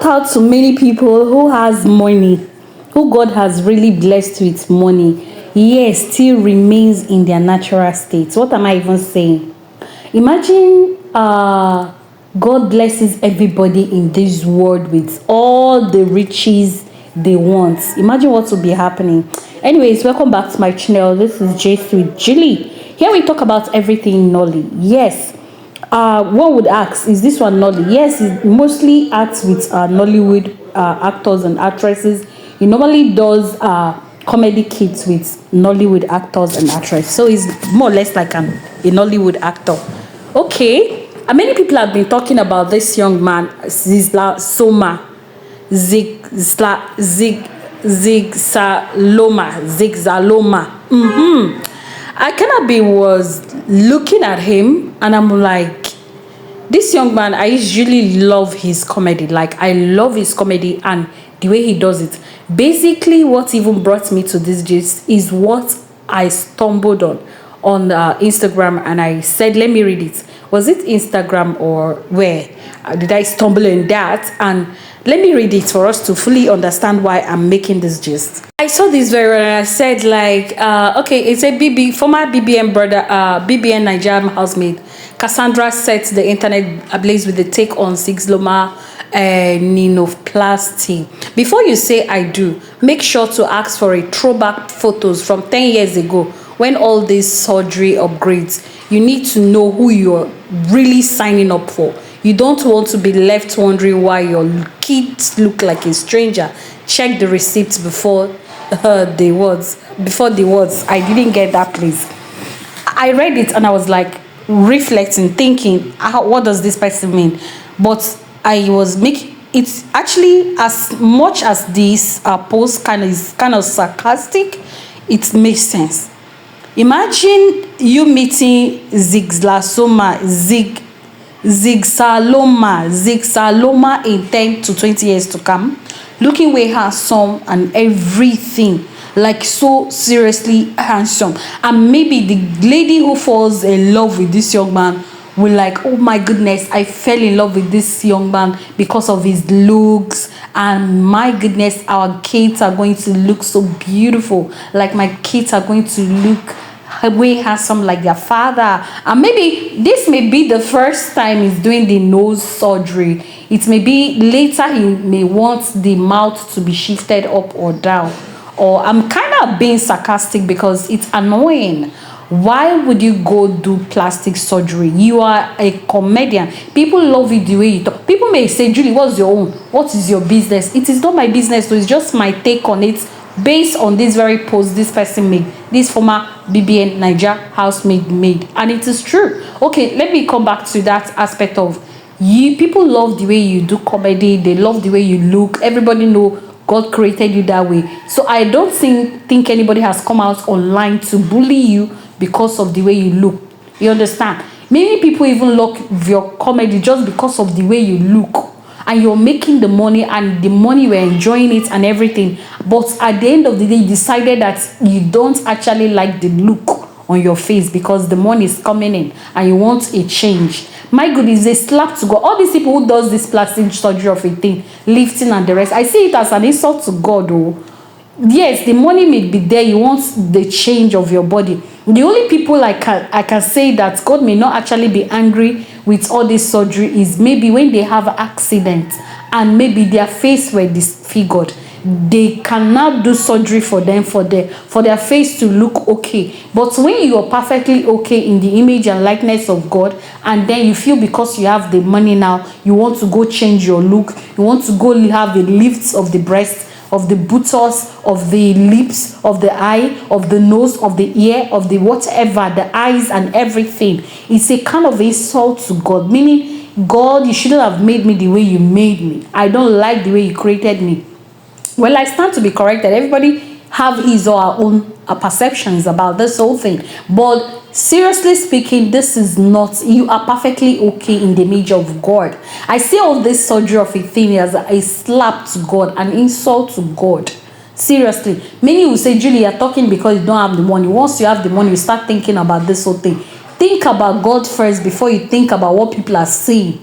Shout out to many people who has money, who God has really blessed with money, yes, still remains in their natural state. What am I even saying? Imagine God blesses everybody in this world with all the riches they want. Imagine what will be happening. Anyways, welcome back to my channel. This is J with Julie. Here we talk about everything Nolly. Yes. One would ask, is this one Nolly? Yes, it mostly acts with Nollywood actors and actresses. He normally does comedy kits with Nollywood actors and actresses. So he's more or less like a Nollywood actor. Okay. And many people have been talking about this young man, Zicsaloma. I cannot be was looking at him and I'm like, this young man, I usually love his comedy. Like, I love his comedy and the way he does it. Basically, what even brought me to this gist is what I stumbled on Instagram, and I said, let me read it. Was it Instagram or where? Did I stumble in that? And let me read it for us to fully understand why I'm making this gist. I saw this very well and I said, like, okay, it's a former BBN brother, BBN Nigerian housemate. Cassandra sets the internet ablaze with the take on Zicsaloma ninoplasty. Before you say I do, make sure to ask for a throwback photos from 10 years ago when all these surgery upgrades. You need to know who you're really signing up for. You don't want to be left wondering why your kids look like a stranger. Check the receipts before the words. I didn't get that, please. I read it and I was like reflecting, thinking, what does this person mean? But I was making it's actually, as much as this post kind of sarcastic, it makes sense. Imagine you meeting Zicsaloma in 10 to 20 years to come, looking way handsome and everything, like so seriously handsome, and maybe the lady who falls in love with this young man will like, oh my goodness, I fell in love with this young man because of his looks, and my goodness, our kids are going to look so beautiful, like my kids are going to look way handsome like their father. And maybe this may be the first time he's doing the nose surgery. It may be later he may want the mouth to be shifted up or down. Or I'm kind of being sarcastic because it's annoying. Why would you go do plastic surgery? You are a comedian. People love it the way you talk. People may say, Julie, what's your own? What is your business? It is not my business, so it's just my take on it based on this very post this person made, this former BBN Niger housemaid made. And it is true. Okay, let me come back to that aspect of you. People love the way you do comedy. They love the way you look. Everybody know God created you that way. So I don't think anybody has come out online to bully you because of the way you look. You understand? Many people even love your comedy just because of the way you look. And you're making the money, and the money, we're enjoying it and everything. But at the end of the day, you decided that you don't actually like the look on your face because the money is coming in and you want a change. My goodness, a slap to God. All these people who does this plastic surgery of a thing, lifting and the rest, I see it as an insult to God. Oh, yes, the money may be there. You want the change of your body. The only people I can say that God may not actually be angry with all this surgery is maybe when they have accident and maybe their face were disfigured. They cannot do surgery for them for their face to look okay. But when you are perfectly okay in the image and likeness of God, and then you feel because you have the money now, you want to go change your look, you want to go have a lift of the breast, of the buttocks, of the lips, of the eye, of the nose, of the ear, of the whatever, the eyes and everything. It's a kind of insult to God. Meaning, God, you shouldn't have made me the way you made me. I don't like the way you created me. Well, I stand to be corrected. Everybody have his or her own perceptions about this whole thing. But seriously speaking, this is not, you are perfectly okay in the image of God. I see all this surgery of a thing as a slap to God, an insult to God. Seriously. Many will say, Julie, you're talking because you don't have the money. Once you have the money, you start thinking about this whole thing. Think about God first before you think about what people are saying.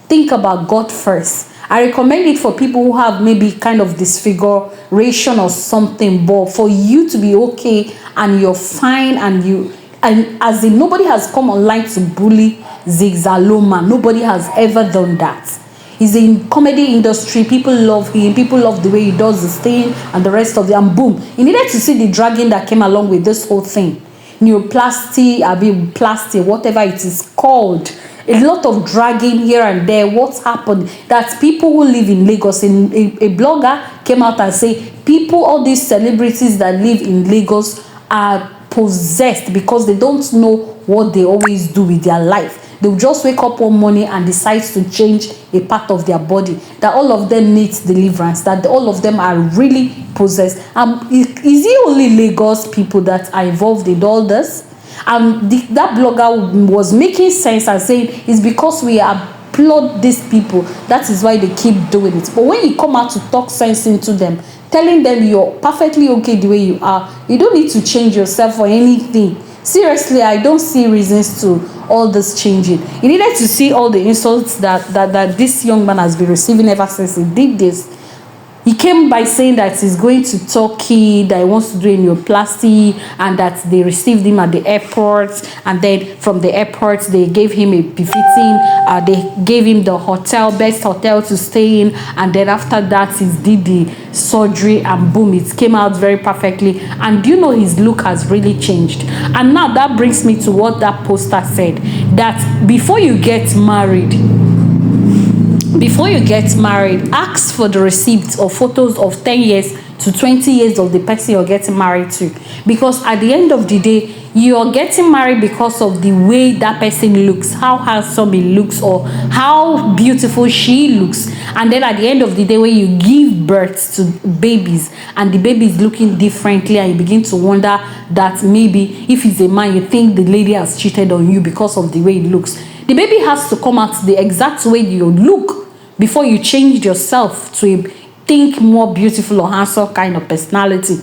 Think about God first. I recommend it for people who have maybe kind of disfiguration or something, but for you to be okay and you're fine and as in nobody has come online to bully Zicsaloma. Nobody has ever done that. He's in comedy industry. People love him. People love the way he does his thing and the rest of the and boom. You needed to see the dragging that came along with this whole thing. Neoplasty, plastic, whatever it is called. A lot of dragging here and there. What's happened? That people who live in Lagos, a blogger came out and say people, all these celebrities that live in Lagos are possessed because they don't know what they always do with their life. They'll just wake up one morning and decide to change a part of their body. That all of them needs deliverance. That all of them are really possessed. Is it only Lagos people that are involved in all this? That blogger was making sense and saying it's because we applaud these people. That is why they keep doing it. But when you come out to talk sense into them, telling them you're perfectly okay the way you are, you don't need to change yourself for anything. Seriously, I don't see reasons to all this changing. You needed to see all the insults that this young man has been receiving ever since he did this. He came by saying that he's going to Turkey, that he wants to do a neoplasty, and that they received him at the airport. And then from the airport, they gave him a befitting, they gave him the best hotel to stay in. And then after that, he did the surgery, and boom, it came out very perfectly. And you know, his look has really changed. And now that brings me to what that poster said, that before you get married, ask for the receipts or photos of 10 years to 20 years of the person you're getting married to. Because at the end of the day, you're getting married because of the way that person looks, how handsome he looks, or how beautiful she looks. And then at the end of the day, when you give birth to babies and the baby is looking differently, and you begin to wonder that maybe if he's a man, you think the lady has cheated on you because of the way it looks. The baby has to come out the exact way you look before you change yourself to a think more beautiful or handsome kind of personality.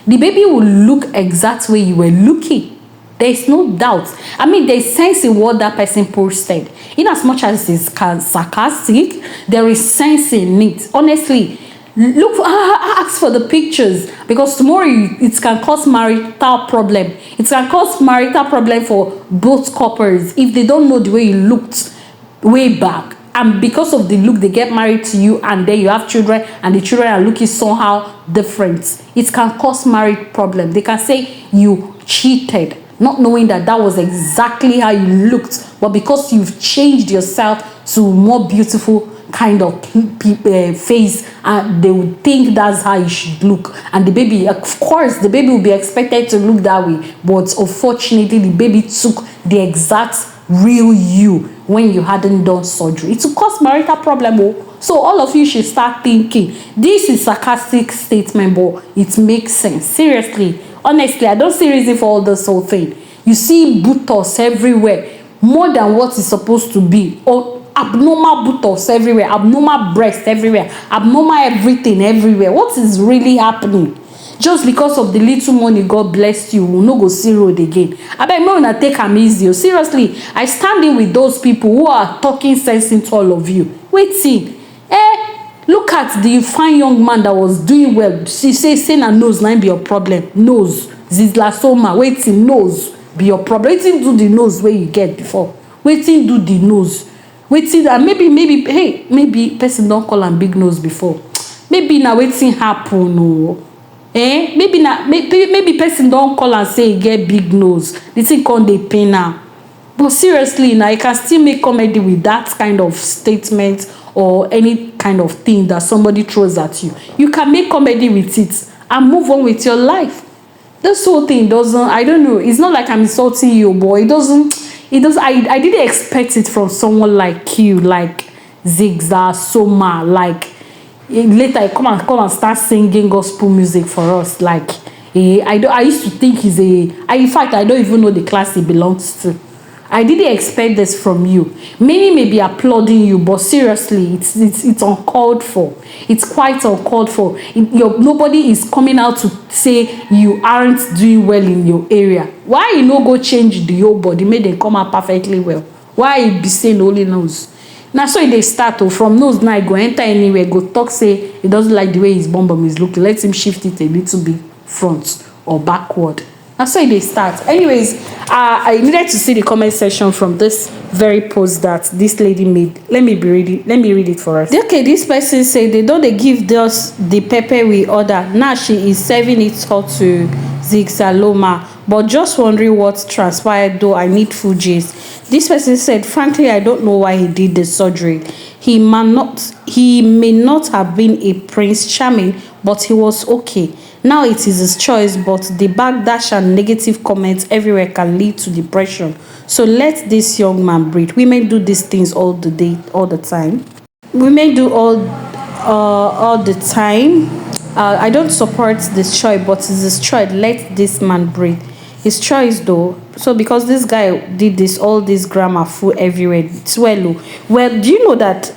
The baby will look exact way you were looking. There is no doubt. I mean, there is sense in what that person posted. In as much as it's sarcastic, there is sense in it. Honestly, ask for the pictures, because tomorrow it can cause marital problem. It can cause marital problem for both couples if they don't know the way you looked way back. And because of the look, they get married to you, and then you have children, and the children are looking somehow different. It can cause marriage problem. They can say you cheated, not knowing that that was exactly how you looked. But because you've changed yourself to more beautiful kind of face, and they would think that's how you should look. And the baby, of course, the baby will be expected to look that way. But unfortunately, the baby took the exact real you when you hadn't done surgery. It will cause marital problem. So all of you should start thinking. This is sarcastic statement, but it makes sense. Seriously, honestly, I don't see reason for all this whole thing. You see buttocks everywhere, more than what is supposed to be. Or abnormal buttocks everywhere, abnormal breast everywhere, abnormal everything everywhere. What is really happening? Just because of the little money God blessed you, will not go see road again. I beg me una take am easy. Seriously, I stand in with those people who are talking sense into all of you. Wait, see, look at the fine young man that was doing well. She say na nose na be your problem. Nose, Zicsaloma, waiting nose be your problem. Waiting do the nose where you get before. Waiting do the nose. Waiting that maybe person don't call am big nose before. Maybe na waiting happen o. Maybe person don't call and say get big nose. The thing come dey pain now. But seriously, now you can still make comedy with that kind of statement or any kind of thing that somebody throws at you. You can make comedy with it and move on with your life. This whole thing doesn't, I don't know, it's not like I'm insulting you, boy. It doesn't, I didn't expect it from someone like you, like Zicsaloma, like later I come and start singing gospel music for us. Like I used to think in fact I don't even know the class he belongs to. I didn't expect this from you. Many may be applauding you, but seriously, it's uncalled for. It's quite uncalled for. Nobody is coming out to say you aren't doing well in your area. Why you no go change the whole body, make them come out perfectly well? Why you be saying only nose? Now so they start from nose now go enter anywhere, go talk say he doesn't like the way his bum bum is looking, let him shift it a little bit front or backward. That's why they start. Anyways, I needed to see the comment section from this very post that this lady made. Let me read it for us. Okay, this person said they don't they give us the pepper we order. Now she is serving it all to Zicsaloma. But just wondering what transpired though. I need full gist. This person said, frankly, I don't know why he did the surgery. He may not have been a Prince Charming, but he was okay. Now it is his choice, but the backlash and negative comments everywhere can lead to depression. So let this young man breathe. Women do these things all the time. Women do all the time. I don't support this choice, but it's his choice. Let this man breathe. His choice though. So because this guy did all this grammar full everywhere, it's well, do you know that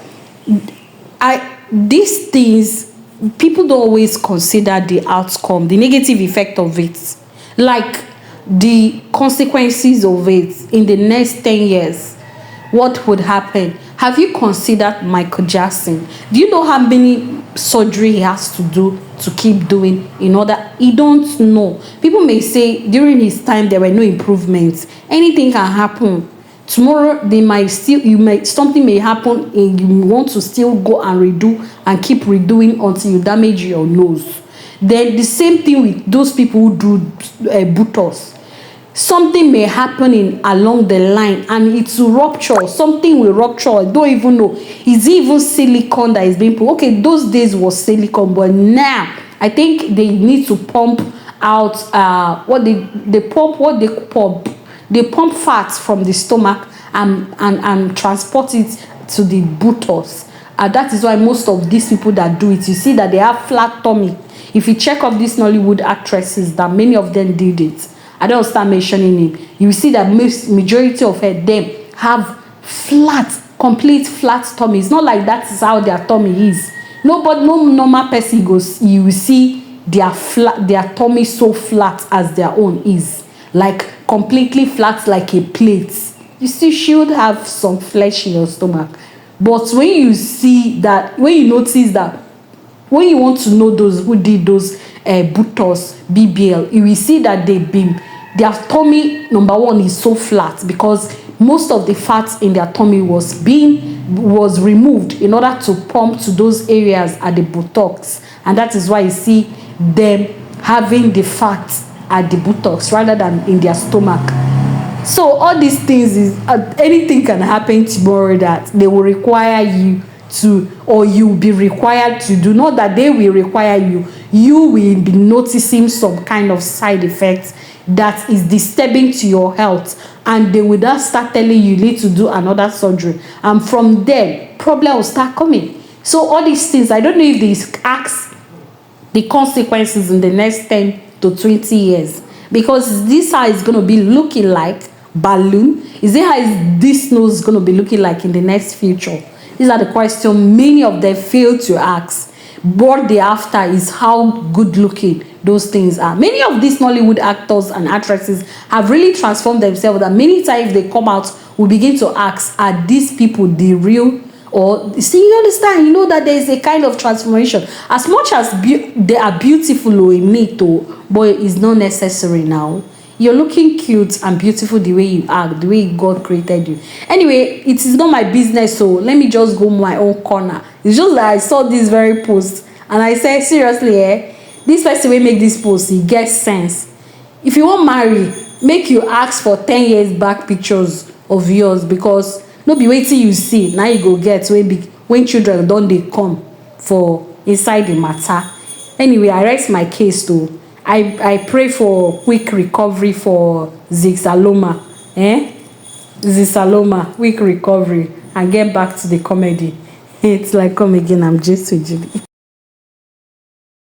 these things, people don't always consider the outcome, the negative effect of it, like the consequences of it in the next 10 years. What would happen? Have you considered Michael Jackson? Do you know how many surgery he has to do to keep doing in order? You don't know. People may say during his time there were no improvements. Anything can happen. Tomorrow something may happen and you want to still go and redo and keep redoing until you damage your nose. Then the same thing with those people who do Botox. Something may happen along the line and it will rupture. Something will rupture. I don't even know. Is it even silicone that is being put? Okay, those days was silicone, but now I think they need to pump out they pump fat from the stomach and transport it to the buttocks. That is why most of these people that do it, you see that they have flat tummy. If you check up these Nollywood actresses, that many of them did it. I don't start mentioning him. You see that majority of them have complete flat tummy. It's not like that is how their tummy is. No normal person goes, you will see their tummy so flat as their own is. Like completely flat like a plate. You still should have some flesh in your stomach. But when you see that, when you notice that, when you want to know those who did those Botox, BBL, you will see that their tummy, number one, is so flat because most of the fat in their tummy was removed in order to pump to those areas at the buttocks. And that is why you see them having the fat at the buttocks rather than in their stomach. So all these things is anything can happen tomorrow that they will require you to, or you will be required to do. Not that they will require you. You will be noticing some kind of side effects that is disturbing to your health, and they will then start telling you need to do another surgery, and from there problem will start coming. So all these things, I don't know if they ask the consequences in the next 10 to 20 years, because this how it's going to be looking like balloon. Is it how this nose going to be looking like in the next future? These are the questions many of them fail to ask. What they after is how good looking those things are. Many of these Nollywood actors and actresses have really transformed themselves, that many times they come out, we begin to ask, are these people the real? Or see, you understand, you know that there is a kind of transformation. As much as they are beautiful in it, but it's not necessary now. You're looking cute and beautiful the way you act, the way God created you. Anyway, it is not my business, so let me just go my own corner. It's just that I saw this very post and I said, seriously, this person will make this post, he gets sense. If you want marry, make you ask for 10 years back pictures of yours, because no be waiting you see, now you go get when children don't they come for inside the matter. Anyway, I rest my case though. I pray for quick recovery for Zicsaloma. Zicsaloma, quick recovery and get back to the comedy. It's like come again, I'm just with you.